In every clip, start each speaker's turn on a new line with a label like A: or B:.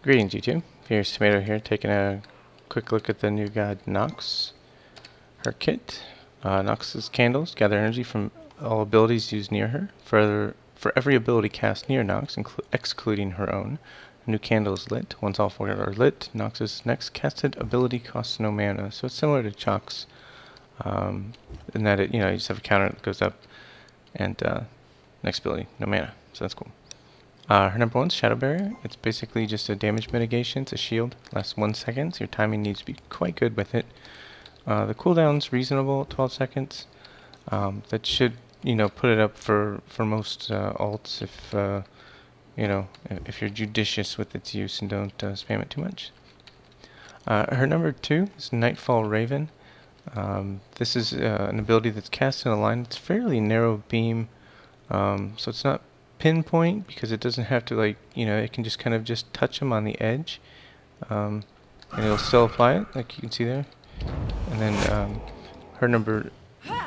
A: Greetings YouTube, here's Tomato here taking a quick look at the new god Nox. Her kit. Nox's candles gather energy from all abilities used near her. For every ability cast near Nox, excluding her own, a new candle is lit. Once all four are lit, Nox's next casted ability costs no mana. So it's similar to Chalk's in that you just have a counter that goes up and next ability, no mana. So that's cool. Her number one's Shadow Barrier. It's basically just a damage mitigation. It's a shield. Lasts 1 second, so your timing needs to be quite good with it. The cooldown's reasonable, 12 seconds. That should, put it up for most ults if you're judicious with its use and don't spam it too much. Her number two is Nightfall Raven. This is an ability that's cast in a line that's fairly narrow beam, so it's not pinpoint because it doesn't have to it can just kind of touch them on the edge, and it'll still apply it like you can see there. And then her number,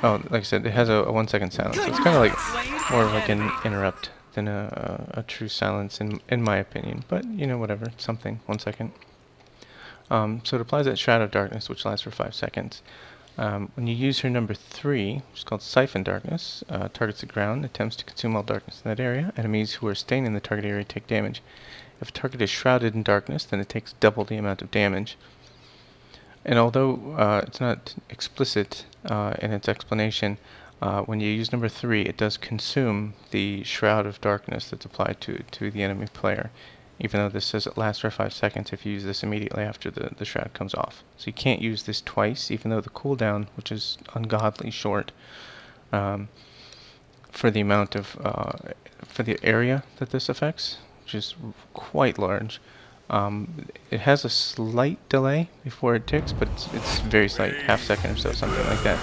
A: like I said, it has a 1 second silence, so it's kind of like more of like an interrupt than a true silence in my opinion, but whatever, it's something. 1 second. So it applies that Shroud of Darkness, which lasts for 5 seconds. When you use her number 3, which is called Siphon Darkness, targets the ground, attempts to consume all darkness in that area. Enemies who are staying in the target area take damage. If a target is shrouded in darkness, then it takes double the amount of damage. And although it's not explicit in its explanation, when you use number 3, it does consume the Shroud of Darkness that's applied to the enemy player. Even though this says it lasts for 5 seconds if you use this immediately after the shroud comes off. So you can't use this twice, even though the cooldown, which is ungodly short, for the amount of, for the area that this affects, which is quite large. It has a slight delay before it ticks, but it's very slight, half second or so, something like that.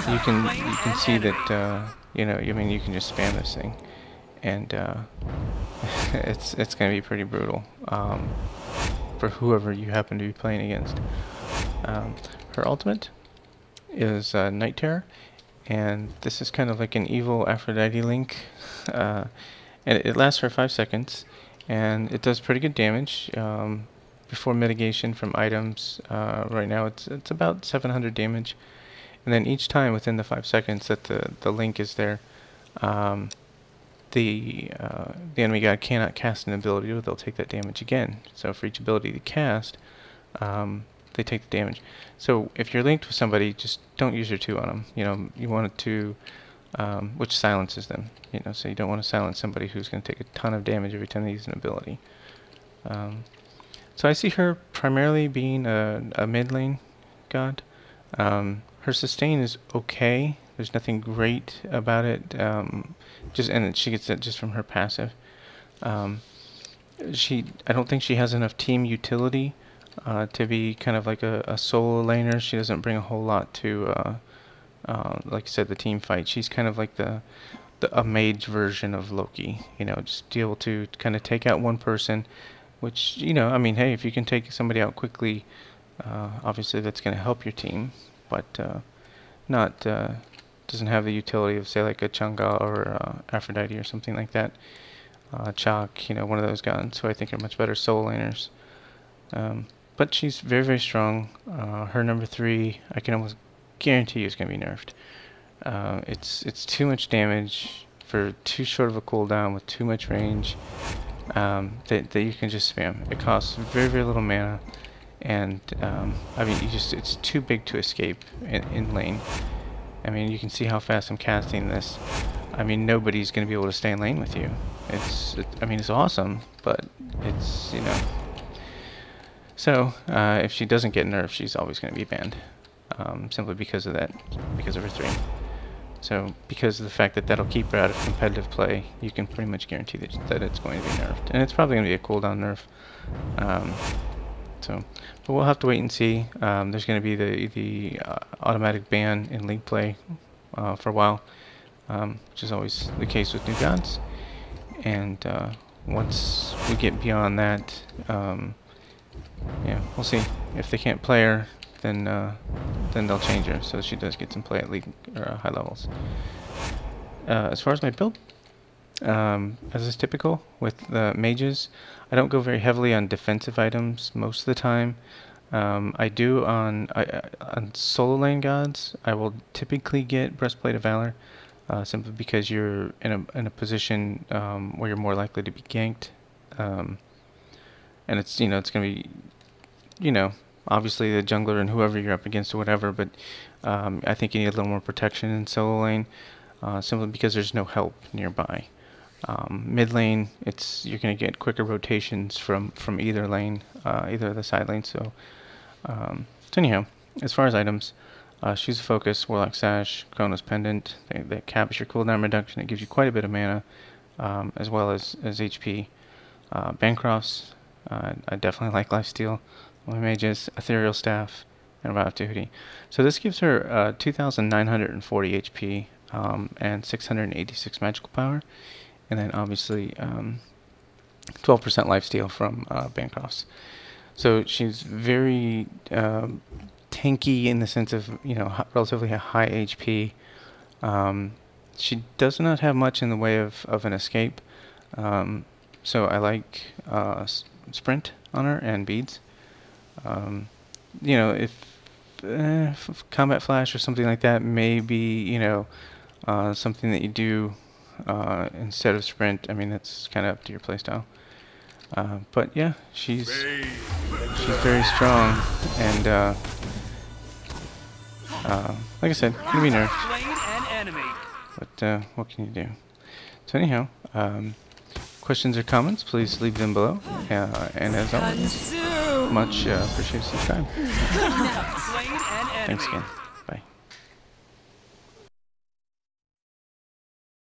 A: You can see that, you can just spam this thing. And it's going to be pretty brutal for whoever you happen to be playing against. Her ultimate is Night Terror, and this is kind of like an evil Aphrodite link. And it lasts for 5 seconds, and it does pretty good damage before mitigation from items. Right now it's about 700 damage, and then each time within the 5 seconds that the link is there, the enemy god cannot cast an ability, or they'll take that damage again. So for each ability to cast, they take the damage. So if you're linked with somebody, just don't use your 2 on them. You want it to, which silences them. So you don't want to silence somebody who's going to take a ton of damage every time they use an ability. So I see her primarily being a mid lane god. Her sustain is okay. There's nothing great about it. And she gets that just from her passive. I don't think she has enough team utility to be kind of like a solo laner. She doesn't bring a whole lot to, like I said, the team fight. She's kind of like a mage version of Loki. Just be able to kind of take out one person, which hey, if you can take somebody out quickly, obviously that's going to help your team, but not. Doesn't have the utility of, say, like a Chang'e or Aphrodite or something like that. Chalk, one of those gods, who I think are much better solo laners. But she's very, very strong. Her number 3, I can almost guarantee you is going to be nerfed. It's too much damage for too short of a cooldown with too much range that you can just spam. It costs very, very little mana, and it's too big to escape in lane. You can see how fast I'm casting this. Nobody's going to be able to stay in lane with you. It's awesome, but it's, So, if she doesn't get nerfed, she's always going to be banned. Simply because of that, because of her 3. So, because of the fact that that'll keep her out of competitive play, you can pretty much guarantee that it's going to be nerfed. And it's probably going to be a cooldown nerf. But we'll have to wait and see. There's going to be the automatic ban in league play for a while, which is always the case with new gods. And once we get beyond that, we'll see. If they can't play her, then they'll change her so she does get some play at league or high levels. As far as my build, as is typical with the mages. I don't go very heavily on defensive items most of the time. I do on solo lane gods. I will typically get Breastplate of Valor, simply because you're in a position where you're more likely to be ganked, and it's it's gonna be obviously the jungler and whoever you're up against or whatever, but I think you need a little more protection in solo lane, simply because there's no help nearby. Mid lane, you're gonna get quicker rotations from either lane, either of the side lanes. So anyhow, as far as items, Shoes of Focus, Warlock Sash, Chronos Pendant, that caps your cooldown reduction. It gives you quite a bit of mana, as well as HP. Bancrofts, I definitely like Lifesteal. My mages, Ethereal Staff, and Revive to Hoodie. So this gives her 2,940 HP and 686 magical power, and then obviously 12% lifesteal from Bancrofts. So she's very tanky in the sense of relatively high HP. She does not have much in the way of an escape. So I like sprint on her and beads. If combat flash or something like that may be something that you do instead of sprint. I mean, that's kind of up to your playstyle. But yeah, she's very strong, and like I said, gonna be nerfed. But what can you do? So anyhow, questions or comments, please leave them below. And as always, much appreciated. Subscribe. Thanks again.